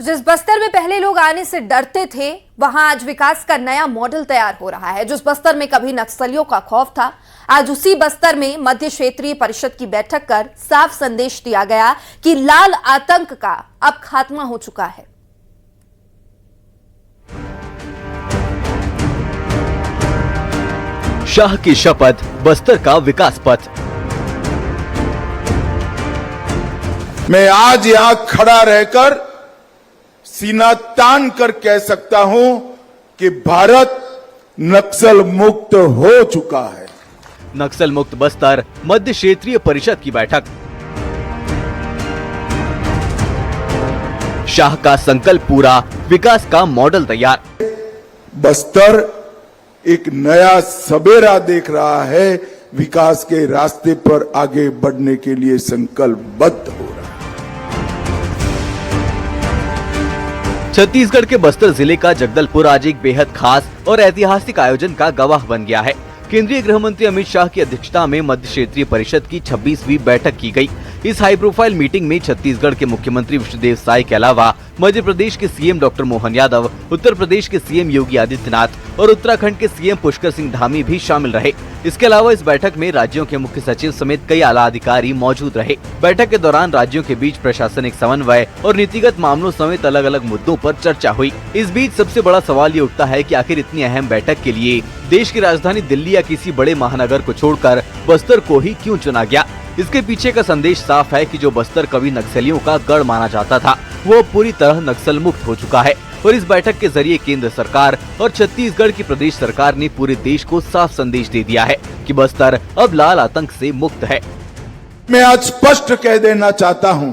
जिस बस्तर में पहले लोग आने से डरते थे, वहां आज विकास का नया मॉडल तैयार हो रहा है। जिस बस्तर में कभी नक्सलियों का खौफ था, आज उसी बस्तर में मध्य क्षेत्रीय परिषद की बैठक कर साफ संदेश दिया गया कि लाल आतंक का अब खात्मा हो चुका है। शाह की शपथ, बस्तर का विकास पथ। मैं आज यहां खड़ा रहकर सीना तान कर कह सकता हूं कि भारत नक्सल मुक्त हो चुका है। नक्सल मुक्त बस्तर मध्य क्षेत्रीय परिषद की बैठक। शाह का संकल्प पूरा, विकास का मॉडल तैयार। बस्तर एक नया सबेरा देख रहा है, विकास के रास्ते पर आगे बढ़ने के लिए संकल्पबद्ध हो रहा है। छत्तीसगढ़ के बस्तर जिले का जगदलपुर आज एक बेहद खास और ऐतिहासिक आयोजन का गवाह बन गया है। केंद्रीय गृह मंत्री अमित शाह की अध्यक्षता में मध्य क्षेत्रीय परिषद की 26वीं बैठक की गई। इस हाई प्रोफाइल मीटिंग में छत्तीसगढ़ के मुख्यमंत्री विष्णुदेव साय के अलावा मध्य प्रदेश के सीएम डॉक्टर मोहन यादव, उत्तर प्रदेश के सीएम योगी आदित्यनाथ और उत्तराखंड के सीएम पुष्कर सिंह धामी भी शामिल रहे। इसके अलावा इस बैठक में राज्यों के मुख्य सचिव समेत कई आला अधिकारी मौजूद रहे। बैठक के दौरान राज्यों के बीच प्रशासनिक समन्वय और नीतिगत मामलों समेत अलग अलग मुद्दों पर चर्चा हुई। इस बीच सबसे बड़ा सवाल ये उठता है कि आखिर इतनी अहम बैठक के लिए देश की राजधानी दिल्ली या किसी बड़े महानगर को छोड़कर बस्तर को ही क्यों चुना गया। इसके पीछे का संदेश साफ है कि जो बस्तर कभी नक्सलियों का गढ़ माना जाता था, वो पूरी तरह नक्सल मुक्त हो चुका है। और इस बैठक के जरिए केंद्र सरकार और छत्तीसगढ़ की प्रदेश सरकार ने पूरे देश को साफ संदेश दे दिया है कि बस्तर अब लाल आतंक से मुक्त है। मैं आज स्पष्ट कह देना चाहता हूं,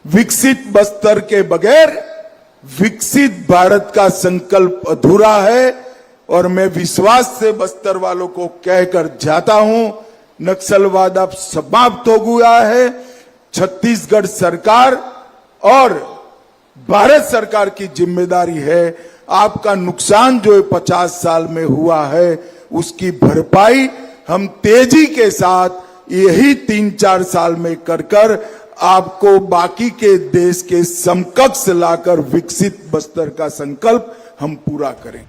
विकसित बस्तर के बगैर विकसित भारत का संकल्प अधूरा है। और मैं विश्वास से बस्तर वालों को कहकर जाता हूं, नक्सलवाद अब समाप्त हो गया है। छत्तीसगढ़ सरकार और भारत सरकार की जिम्मेदारी है, आपका नुकसान जो 50 साल में हुआ है उसकी भरपाई हम तेजी के साथ यही 3-4 साल में कर आपको बाकी के देश के समकक्ष लाकर विकसित बस्तर का संकल्प हम पूरा करें।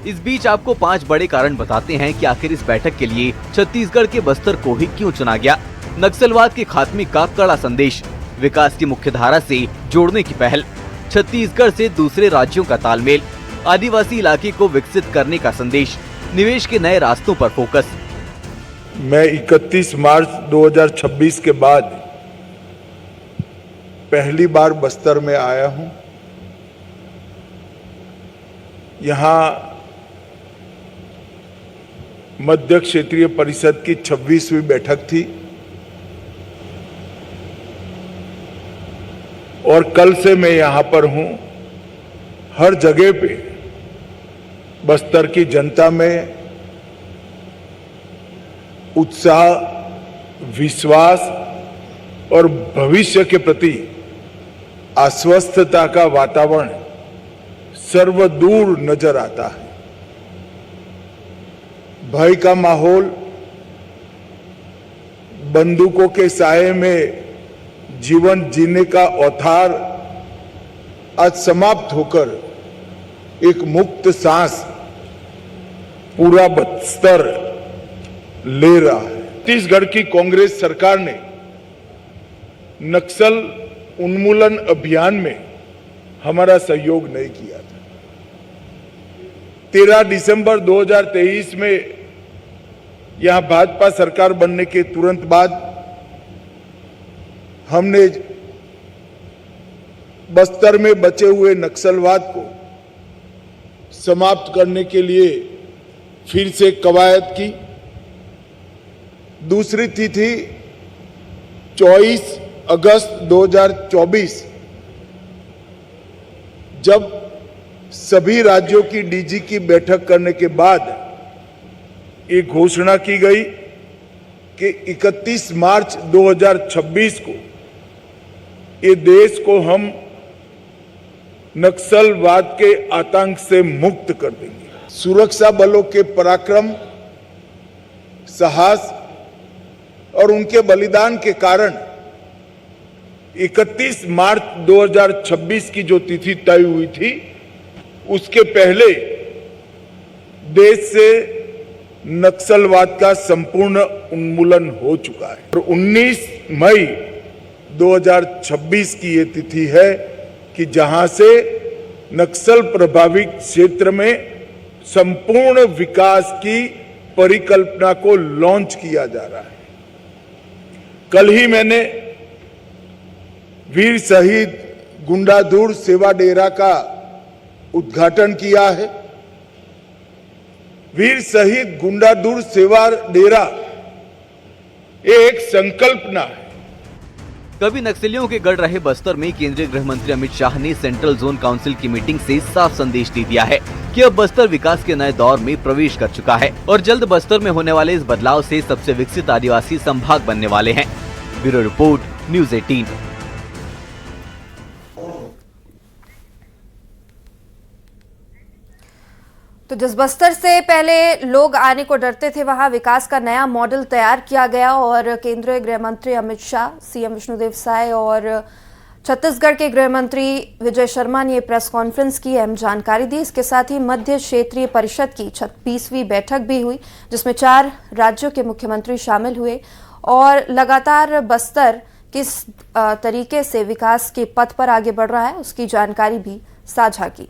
इस बीच आपको 5 बड़े कारण बताते हैं कि आखिर इस बैठक के लिए छत्तीसगढ़ के बस्तर को ही क्यों चुना गया। नक्सलवाद के खात्मे का कड़ा संदेश, विकास की मुख्य धारा से जोड़ने की पहल, छत्तीसगढ़ से दूसरे राज्यों का तालमेल, आदिवासी इलाके को विकसित करने का संदेश, निवेश के नए रास्तों पर फोकस। मैं 31 मार्च 2026 के बाद पहली बार बस्तर में आया हूं। यहां मध्य क्षेत्रीय परिषद की 26वीं बैठक थी और कल से मैं यहां पर हूं। हर जगह पे बस्तर की जनता में उत्साह, विश्वास और भविष्य के प्रति आश्वस्तता का वातावरण सर्वदूर नजर आता है। भय का माहौल, बंदूकों के साए में जीवन जीने का औथार आज समाप्त होकर एक मुक्त सांस पूरा बस्तर ले रहा है। छत्तीसगढ़ की कांग्रेस सरकार ने नक्सल उन्मूलन अभियान में हमारा सहयोग नहीं किया था। 13 दिसंबर 2023 में यहां भाजपा सरकार बनने के तुरंत बाद हमने बस्तर में बचे हुए नक्सलवाद को समाप्त करने के लिए फिर से कवायद की। दूसरी तिथि 24 अगस्त 2024, जब सभी राज्यों की डीजी की बैठक करने के बाद एक घोषणा की गई कि 31 मार्च 2026 को ये देश को हम नक्सलवाद के आतंक से मुक्त कर देंगे। सुरक्षा बलों के पराक्रम, साहस और उनके बलिदान के कारण 31 मार्च 2026 की जो तिथि तय हुई थी, उसके पहले देश से नक्सलवाद का संपूर्ण उन्मूलन हो चुका है। और 19 मई 2026 की ये तिथि है कि जहां से नक्सल प्रभावित क्षेत्र में संपूर्ण विकास की परिकल्पना को लॉन्च किया जा रहा है। कल ही मैंने वीर शहीद गुंडाधुर सेवा डेरा का उद्घाटन किया है। वीर शहीद गुंडाधुर सेवा डेरा एक संकल्पना है। कभी नक्सलियों के गढ़ रहे बस्तर में केंद्रीय गृह मंत्री अमित शाह ने सेंट्रल जोन काउंसिल की मीटिंग से साफ संदेश दे दिया है कि अब बस्तर विकास के नए दौर में प्रवेश कर चुका है और जल्द बस्तर में होने वाले इस बदलाव से सबसे विकसित आदिवासी संभाग बनने वाले हैं। Bureau report, news 18। तो जिस बस्तर से पहले लोग आने को डरते थे, वहां विकास का नया मॉडल तैयार किया गया और केंद्रीय गृह मंत्री अमित शाह, सीएम विष्णुदेव साय और छत्तीसगढ़ के गृह मंत्री विजय शर्मा ने प्रेस कॉन्फ्रेंस की अहम जानकारी दी। इसके साथ ही मध्य क्षेत्रीय परिषद की 26वीं बैठक भी हुई, जिसमें 4 राज्यों के मुख्यमंत्री शामिल हुए और लगातार बस्तर किस तरीके से विकास के पथ पर आगे बढ़ रहा है उसकी जानकारी भी साझा की।